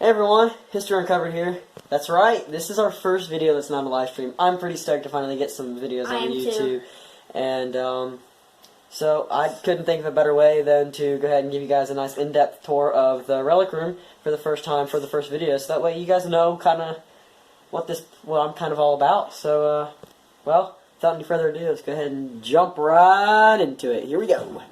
Hey everyone, History Uncovered here. That's right, this is our first video that's not a live stream. I'm pretty stoked to finally get some videos on YouTube. Too. And so I couldn't think of a better way than to go ahead and give you guys a nice in-depth tour of the Relic Room for the first time for the first video. So that way you guys know kind of what I'm kind of all about. So, well, without any further ado, let's go ahead and jump right into it. Here we go.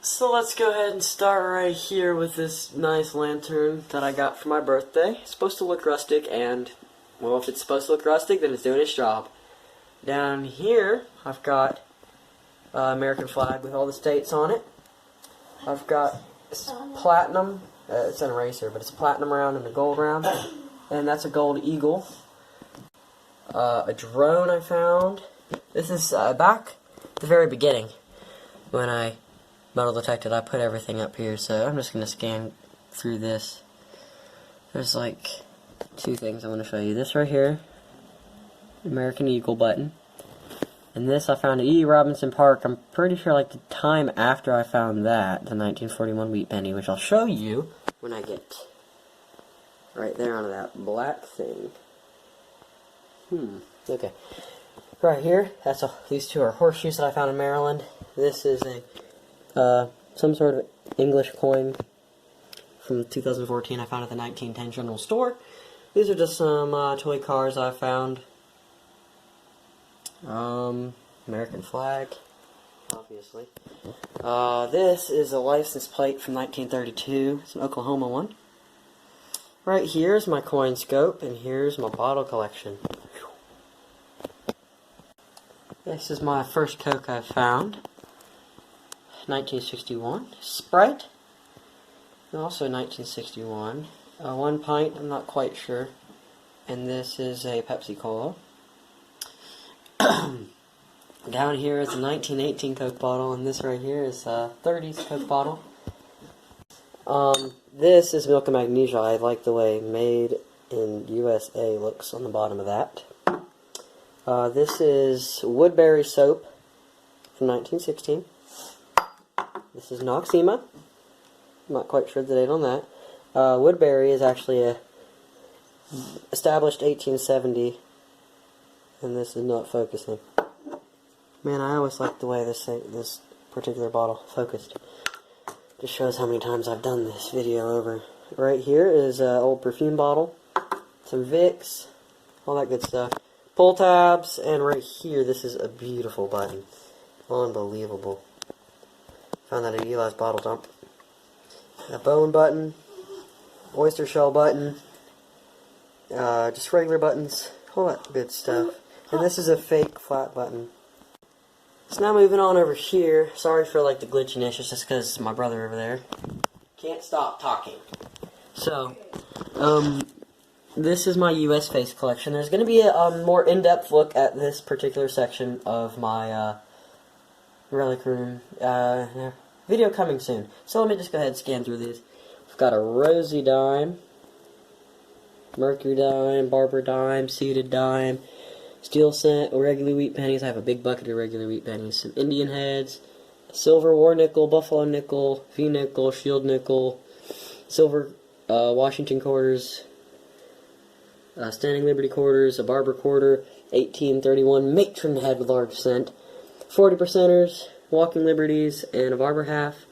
So let's go ahead and start right here with this nice lantern that I got for my birthday. It's supposed to look rustic, and, well, if it's supposed to look rustic, then it's doing its job. Down here, I've got American flag with all the states on it. I've got platinum, it's an eraser, but it's a platinum round and a gold round, and that's a gold eagle. A drone I found. This is back at the very beginning when I metal detected. I put everything up here, so I'm just going to scan through this. There's like two things I want to show you. This right here, American Eagle button. And this I found at E. Robinson Park. I'm pretty sure like the time after I found that, the 1941 wheat penny, which I'll show you when I get right there onto that black thing. Okay. Right here, these two are horseshoes that I found in Maryland. This is some sort of English coin from 2014 I found at the 1910 General Store. These are just some toy cars I found. American flag, obviously. This is a license plate from 1932. It's an Oklahoma one. Right here's my coin scope, and here's my bottle collection. This is my first Coke I found. 1961. Sprite. Also 1961. 1 pint, I'm not quite sure. And this is a Pepsi Cola. Down here is a 1918 Coke bottle, and this right here is a 30s Coke bottle. This is Milk and Magnesia. I like the way Made in USA looks on the bottom of that. This is Woodbury soap from 1916. This is Noxema. I'm not quite sure the date on that. Woodbury is actually established 1870, and this is not focusing. Man, I always like the way this particular bottle focused. Just shows how many times I've done this video over. Right here is an old perfume bottle, some Vicks, all that good stuff. Pull tabs, and right here, this is a beautiful button. Unbelievable. Found that at Eli's bottle dump. A bone button, oyster shell button, just regular buttons, all that good stuff. And this is a fake flat button. So now moving on over here. Sorry for like the glitchiness, it's just because my brother over there can't stop talking. So, this is my US face collection. There's going to be a more in-depth look at this particular section of my Relic Room video coming soon. So let me just go ahead and scan through these. We've got a Rosie dime, Mercury dime, Barber dime, Seated dime, Steel cent, regular wheat pennies. I have a big bucket of regular wheat pennies. Some Indian heads, silver war nickel, buffalo nickel, V nickel, shield nickel, silver Washington quarters, standing Liberty quarters, a Barber quarter, 1831 matron head with large cent, 40 percenters, walking liberties, and a Barber half,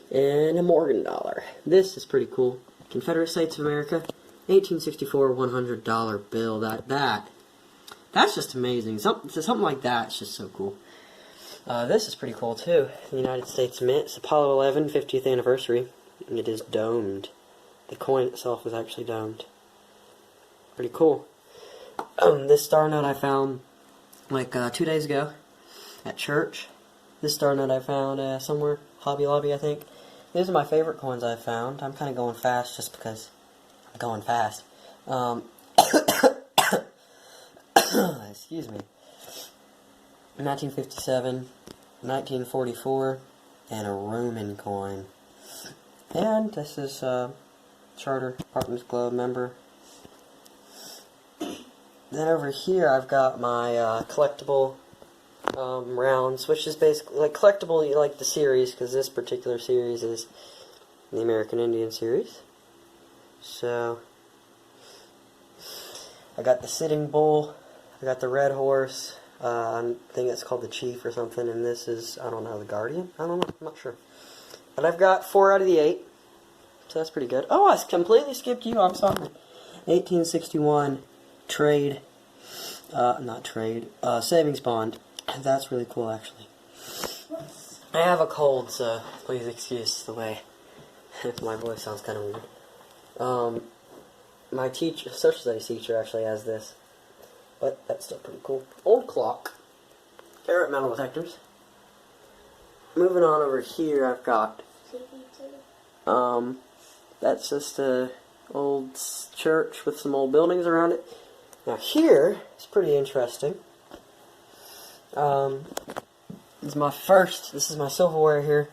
and a Morgan dollar. This is pretty cool. Confederate States of America, 1864 $100 bill. That's just amazing. Something like that is just so cool. This is pretty cool too. The United States Mint. It's Apollo 11 50th anniversary. It is domed. The coin itself is actually domed. Pretty cool. This star note I found like 2 days ago at church. This star note I found somewhere, Hobby Lobby, I think. These are my favorite coins I've found. I'm kind of going fast just because I'm going fast. Excuse me. 1957, 1944, and a Roman coin. And this is Charter Partners Club member. Then over here I've got my collectible rounds, which is basically like collectible, like the series, because this particular series is the American Indian series. So, I got the Sitting Bull, I got the Red Horse, I think it's called the Chief or something, and this is, I don't know, the Guardian? I don't know, I'm not sure. But I've got 4 out of the 8, so that's pretty good. Oh, I completely skipped you, I'm sorry. 1861 trade, savings bond. That's really cool, actually. I have a cold, so please excuse the way my voice sounds kind of weird. My social studies teacher actually has this, but that's still pretty cool. Old clock. Ferrite metal detectors. Moving on over here, I've got, that's just a old church with some old buildings around it. Now here, it's pretty interesting. This is my silverware here,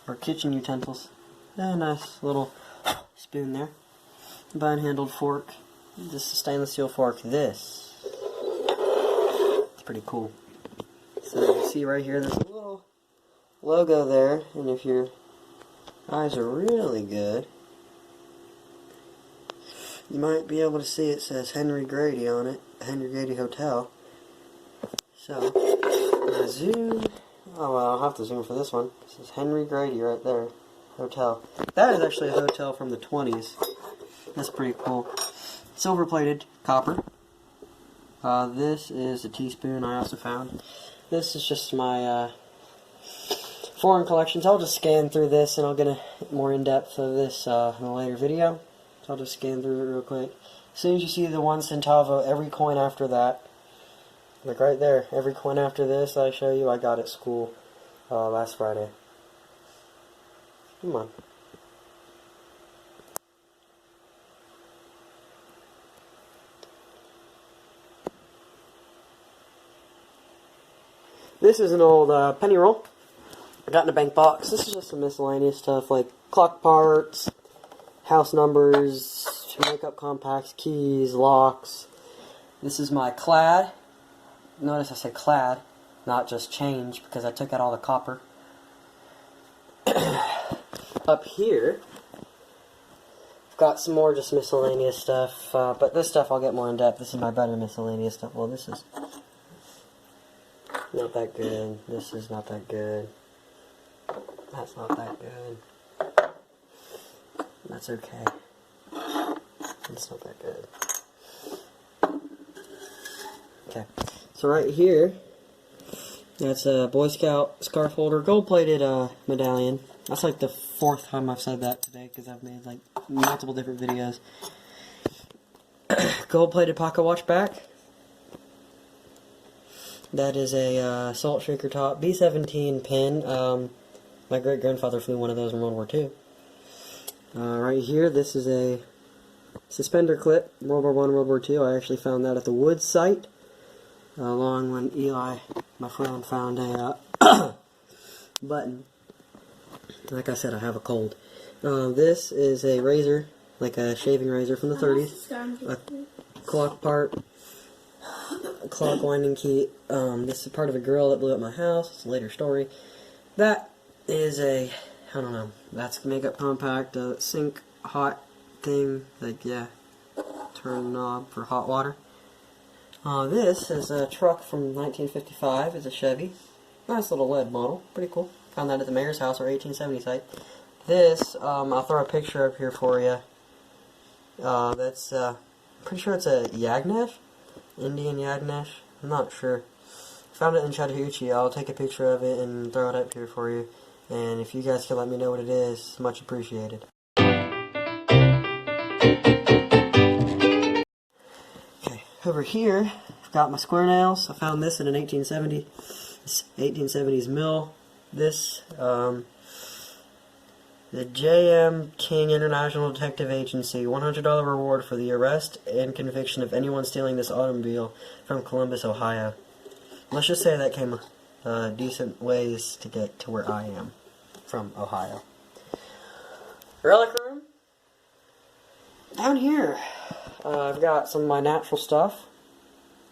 or kitchen utensils. A nice little spoon there. Vine-handled fork. Just a stainless steel fork. This. It's pretty cool. So you see right here, there's a little logo there, and if your eyes are really good, you might be able to see it says Henry Grady on it, Henry Grady Hotel. So, zoom. Oh, well, I'll have to zoom for this one. It says Henry Grady right there, hotel. That is actually a hotel from the 20s. That's pretty cool. Silver-plated copper. This is a teaspoon I also found. This is just my foreign collections. I'll just scan through this and I'll get a more in-depth of this in a later video. So I'll just scan through it real quick. As soon as you see the 1 centavo, every coin after that, like right there, every coin after this I show you, I got at school last Friday. Come on. This is an old penny roll I got in a bank box. This is just some miscellaneous stuff like clock parts, house numbers, makeup compacts, keys, locks. This is my clad. Notice I said clad, not just change, because I took out all the copper. Up here, I've got some more just miscellaneous stuff, but this stuff I'll get more in depth. This is my better miscellaneous stuff. Well, this is not that good. This is not that good. That's not that good. That's okay. It's not that good. Okay. So right here, that's a Boy Scout scarf holder, gold-plated medallion. That's like the 4th time I've said that today because I've made like multiple different videos. Gold-plated pocket watch back. That is a salt shaker top B-17 pin. My great-grandfather flew one of those in World War II. Right here, this is a suspender clip, World War I, World War II. I actually found that at the Woods site. Along when Eli, my friend, found a button. Like I said, I have a cold. This is a razor, like a shaving razor from the 30s. A clock part, a clock winding key. This is part of a grill that blew up my house. It's a later story. That is a, I don't know, that's a makeup compact, sink hot thing, like, yeah, turn knob for hot water. This is a truck from 1955. It's a Chevy. Nice little lead model. Pretty cool. Found that at the mayor's house, our 1870 site. This, I'll throw a picture up here for you. That's, pretty sure it's a Yagnesh? Indian Yagnesh? I'm not sure. Found it in Chattahoochee. I'll take a picture of it and throw it up here for you. And if you guys can let me know what it is, much appreciated. Over here, I've got my square nails. I found this in an 1870s mill. This, the J.M. King International Detective Agency, $100 reward for the arrest and conviction of anyone stealing this automobile from Columbus, Ohio. Let's just say that came decent ways to get to where I am from Ohio. Relic room. Down here, I've got some of my natural stuff.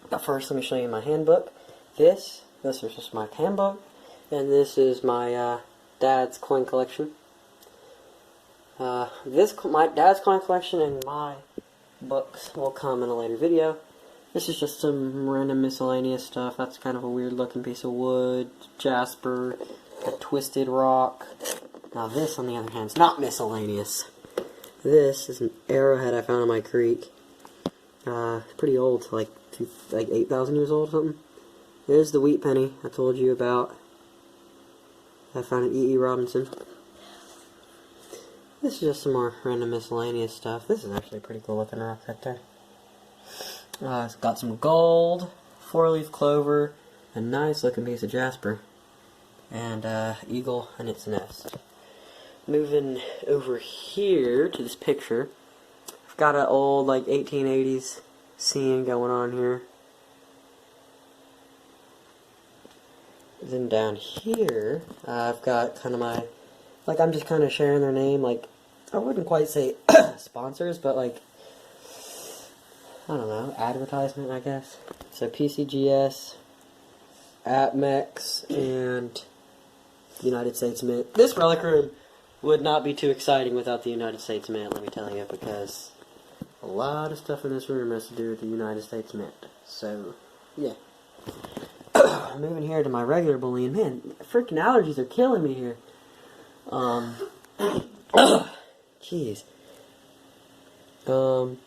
But first, let me show you my handbook. This is just my handbook, and this is my dad's coin collection. My dad's coin collection and my books will come in a later video. This is just some random miscellaneous stuff. That's kind of a weird looking piece of wood, jasper, a twisted rock. Now this, on the other hand, is not miscellaneous. This is an arrowhead I found in my creek. Pretty old, like 8,000 years old or something. There's the wheat penny I told you about. I found at E.E. Robinson. This is just some more random miscellaneous stuff. This is actually a pretty cool looking rock right there. It's got some gold, 4-leaf clover, a nice looking piece of jasper, and eagle and its nest. Moving over here to this picture, I've got an old like 1880s scene going on here. Then down here, I've got kind of my, like, I'm just kind of sharing their name, like, I wouldn't quite say sponsors, but like, I don't know, advertisement, I guess. So PCGS, APMEX, and United States Mint. This relic room would not be too exciting without the United States Mint, let me tell you, because a lot of stuff in this room has to do with the United States Mint. So, yeah. Moving here to my regular bullion. Man, freaking allergies are killing me here. Jeez. 1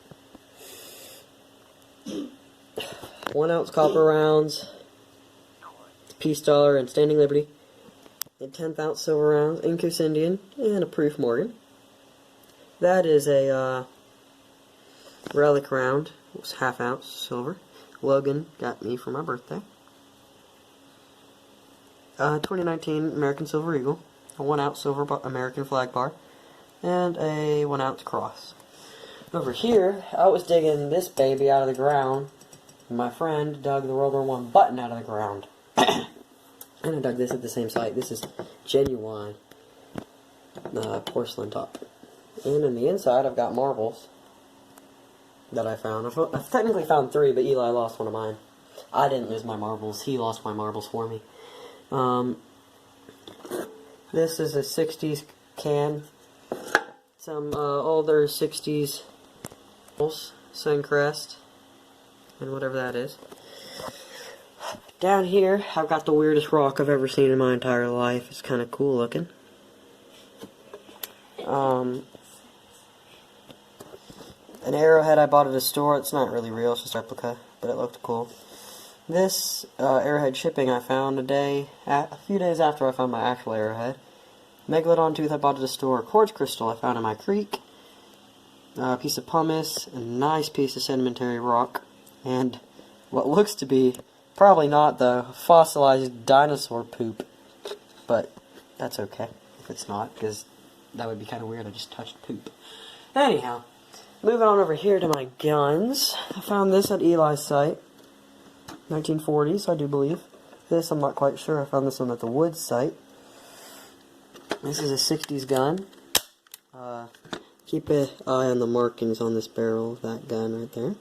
ounce copper rounds, peace dollar and standing liberty, and 10th ounce silver rounds, Incus Indian, and a proof Morgan. That is a relic round. It was 1/2 ounce silver. Logan got me for my birthday. 2019 American Silver Eagle, a 1 ounce silver American flag bar, and a 1 ounce cross. Over here, I was digging this baby out of the ground. My friend dug the World War I button out of the ground. And I dug this at the same site. This is genuine porcelain top. And on the inside, I've got marbles that I found. I've technically found 3, but Eli lost one of mine. I didn't lose my marbles. He lost my marbles for me. This is a 60s can. Some older 60s Suncrest, and whatever that is. Down here, I've got the weirdest rock I've ever seen in my entire life. It's kind of cool looking. An arrowhead I bought at a store. It's not really real, it's just a replica, but it looked cool. This arrowhead shipping I found a few days after I found my actual arrowhead. Megalodon tooth I bought at a store. Quartz crystal I found in my creek. A piece of pumice, a nice piece of sedimentary rock, and what looks to be, probably not though, fossilized dinosaur poop. But that's okay if it's not, because that would be kind of weird. I just touched poop. Anyhow, moving on over here to my guns. I found this at Eli's site. 1940s, I do believe. This, I'm not quite sure. I found this one at the Woods site. This is a 60s gun. Keep an eye on the markings on this barrel of that gun right there.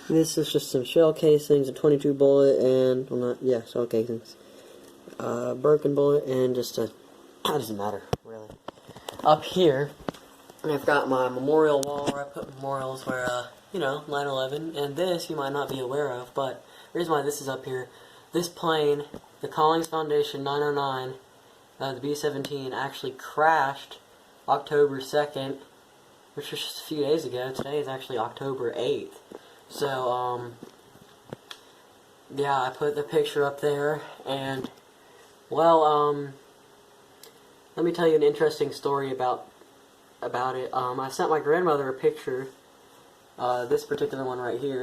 This is just some shell casings, a 22 bullet, and, well, shell casings. Broken bullet, and just a, how does it matter, really? Up here, I've got my memorial wall where I put memorials where, 9/11, and this you might not be aware of, but the reason why this is up here, this plane, the Collins Foundation 909, the B-17, actually crashed October 2nd, which was just a few days ago. Today is actually October 8th. So, yeah, I put the picture up there, and, well, let me tell you an interesting story about it. I sent my grandmother a picture, this particular one right here,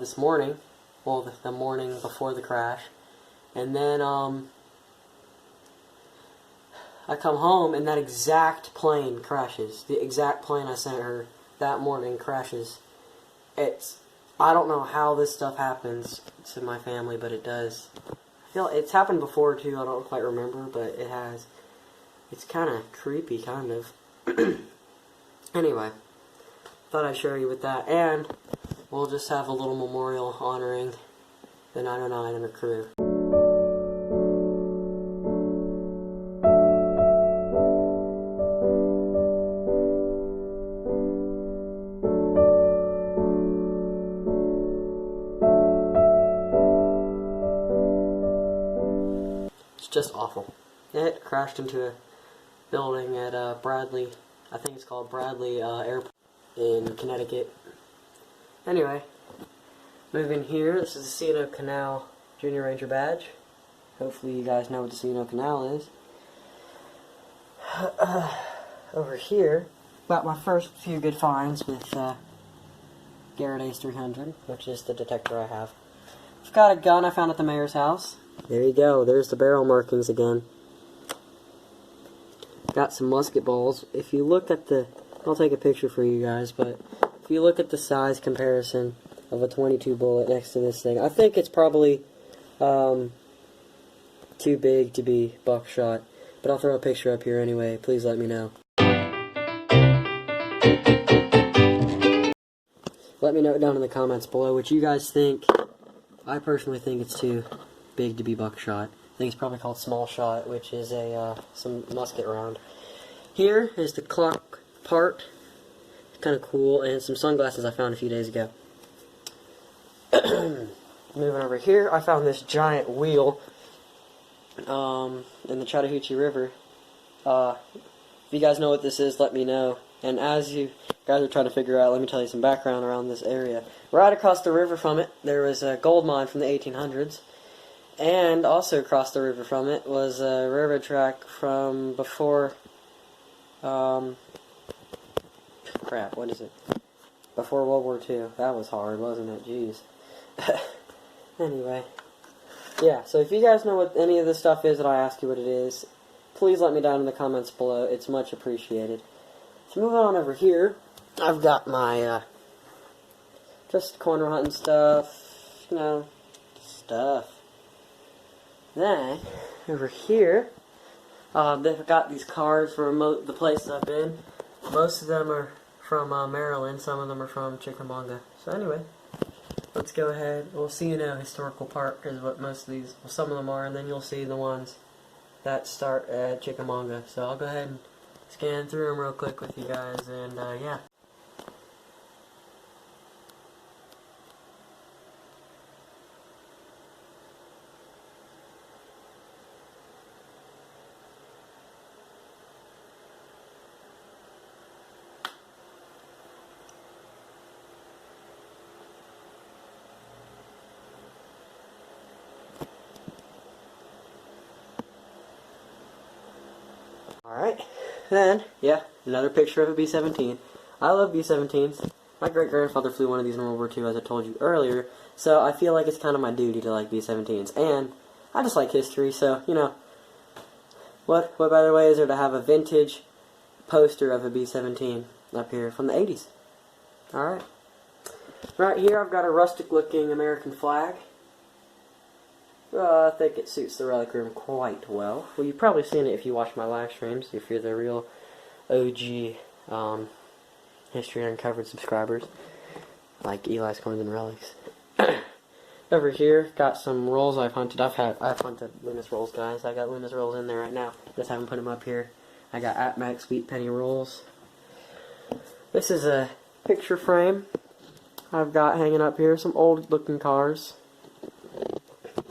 this morning, well, the morning before the crash, and then, I come home and that exact plane crashes. The exact plane I sent her that morning crashes. I don't know how this stuff happens to my family, but it does. I feel it's happened before too. I don't quite remember, but it has. It's kind of creepy, kind of. Anyway, thought I'd share you with that, and we'll just have a little memorial honoring the 909 and her crew. just awful. It crashed into a building at Bradley, I think it's called Bradley Airport in Connecticut. Anyway, moving here, this is the C&O Canal Junior Ranger badge. Hopefully you guys know what the C&O Canal is. Over here, got my first few good finds with Garrett Ace 300, which is the detector I have. I've got a gun I found at the mayor's house. There you go, there's the barrel markings again. Got some musket balls. If you look at the, I'll take a picture for you guys, but if you look at the size comparison of a 22 bullet next to this thing, I think it's probably too big to be buckshot, but I'll throw a picture up here anyway. Please let me know. Let me know down in the comments below what you guys think. I personally think it's too big to be buckshot. I think it's probably called small shot, which is a some musket round. Here is the clock part, kind of cool, and some sunglasses I found a few days ago. Moving over here, I found this giant wheel in the Chattahoochee River. If you guys know what this is, let me know. And as you guys are trying to figure out, let me tell you some background around this area. Right across the river from it, there was a gold mine from the 1800s. And also across the river from it was a railroad track from before, crap, what is it? Before World War II. That was hard, wasn't it? Jeez. Anyway. Yeah, so if you guys know what any of this stuff is that I ask you what it is, please let me down in the comments below. It's much appreciated. So moving on over here, I've got my, just corner hunting stuff, you know, stuff. Then, over here, they've got these cards for the places I've been. Most of them are from Maryland, some of them are from Chickamauga. So anyway, let's go ahead. We'll see historical park is what most of these, well, some of them are, and then you'll see the ones that start at Chickamauga. So I'll go ahead and scan through them real quick with you guys, and yeah. Alright, then, yeah, another picture of a B-17. I love B-17s. My great-grandfather flew one of these in World War II, as I told you earlier, so I feel like it's kind of my duty to like B-17s. And I just like history, so, you know, what better way is there to have a vintage poster of a B-17 up here from the 80s? Alright. Right here, I've got a rustic-looking American flag. I think it suits the Relic Room quite well. Well, you've probably seen it if you watch my live streams, if you're the real OG History Uncovered subscribers, like Eli's Coins and Relics. Over here, got some rolls I've hunted. I've hunted Loomis rolls, guys. I got Loomis rolls in there right now. Just haven't put them up here. I got Atmac Sweet Penny rolls. This is a picture frame I've got hanging up here. Some old-looking cars.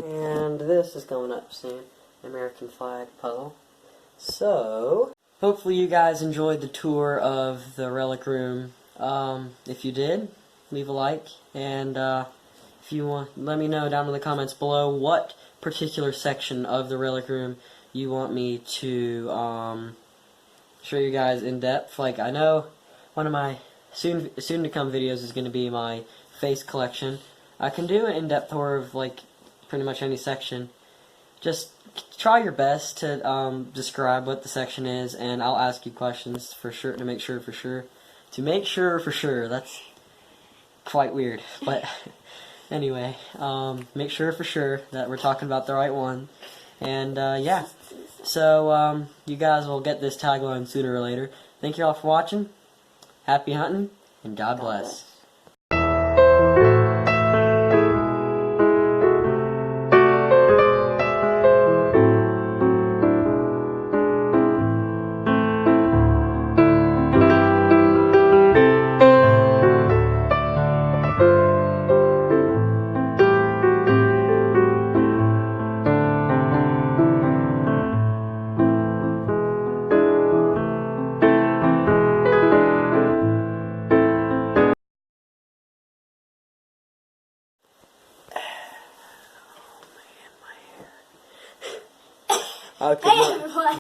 And this is going up soon, American flag puzzle. So, hopefully you guys enjoyed the tour of the Relic Room. If you did, leave a like, and if you want, let me know down in the comments below what particular section of the Relic Room you want me to show you guys in depth. Like, I know one of my soon to come videos is going to be my face collection. I can do an in-depth tour of like pretty much any section. Just try your best to describe what the section is, and I'll ask you questions for sure to make sure for sure. That's quite weird, but anyway, make sure for sure that we're talking about the right one. And yeah, so you guys will get this tagline sooner or later. Thank you all for watching. Happy hunting, and God bless. Okay. Hey everyone!